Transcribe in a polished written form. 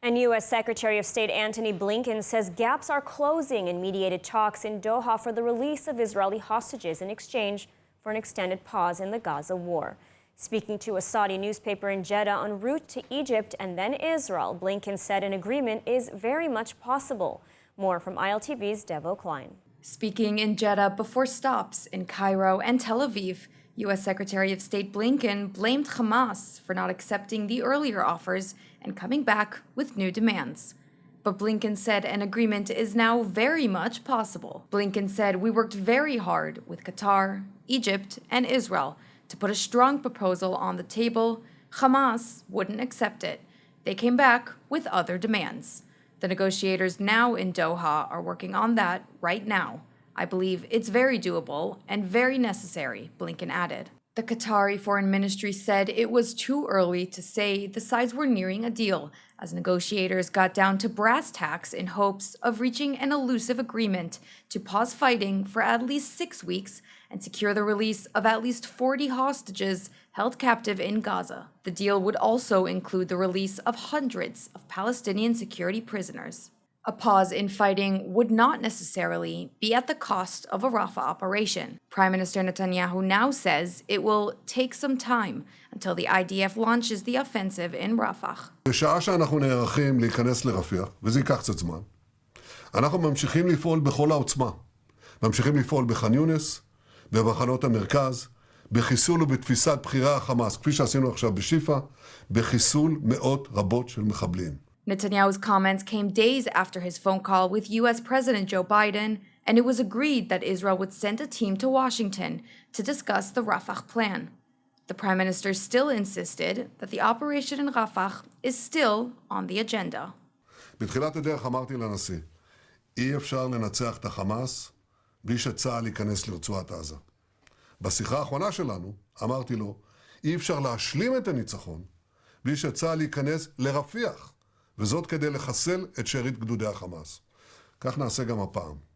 And U.S. Secretary of State Antony Blinken says gaps are closing in mediated talks in Doha for the release of Israeli hostages in exchange for an extended pause in the Gaza war. Speaking to a Saudi newspaper in Jeddah en route to Egypt and then Israel, Blinken said an agreement is very much possible. More from ILTV's Devo Klein. Speaking in Jeddah before stops in Cairo and Tel Aviv, U.S. Secretary of State Blinken blamed Hamas for not accepting the earlier offers and coming back with new demands. But Blinken said an agreement is now very much possible. Blinken said, "We worked very hard with Qatar, Egypt, and Israel to put a strong proposal on the table. Hamas wouldn't accept it. They came back with other demands. The negotiators now in Doha are working on that right now. I believe it's very doable and very necessary," Blinken added. The Qatari Foreign Ministry said it was too early to say the sides were nearing a deal as negotiators got down to brass tacks in hopes of reaching an elusive agreement to pause fighting for at least 6 weeks and secure the release of at least 40 hostages held captive in Gaza. The deal would also include the release of hundreds of Palestinian security prisoners. A pause in fighting would not necessarily be at the cost of a Rafah operation. Prime Minister Netanyahu now says it will take some time until the IDF launches the offensive in Rafah. בשעה שאנחנו נערכים להיכנס לרפיח, וזה ייקח קצת זמן, אנחנו ממשיכים לפעול בכל העוצמה. ממשיכים לפעול בח'אן יונס, במחנות המרכז, בחיסול ובתפיסת בכירי החמאס, כפי שעשינו עכשיו בשיפא, בחיסול מאות רבות של מחבלים. Netanyahu's comments came days after his phone call with U.S. President Joe Biden, and it was agreed that Israel would send a team to Washington to discuss the Rafah plan. The Prime Minister still insisted that the operation in Rafah is still on the agenda. בתחילת הדרך אמרתי לנשיא, אי אפשר לנצח את החמאס בלי שצה"ל ייכנס לרצועת עזה. בשיחה האחרונה שלנו אמרתי לו, אי אפשר להשלים את הניצחון בלי שצה"ל ייכנס לרפיח. וזאת כדי לחסל את שארית גדודי החמאס. כך נעשה גם הפעם.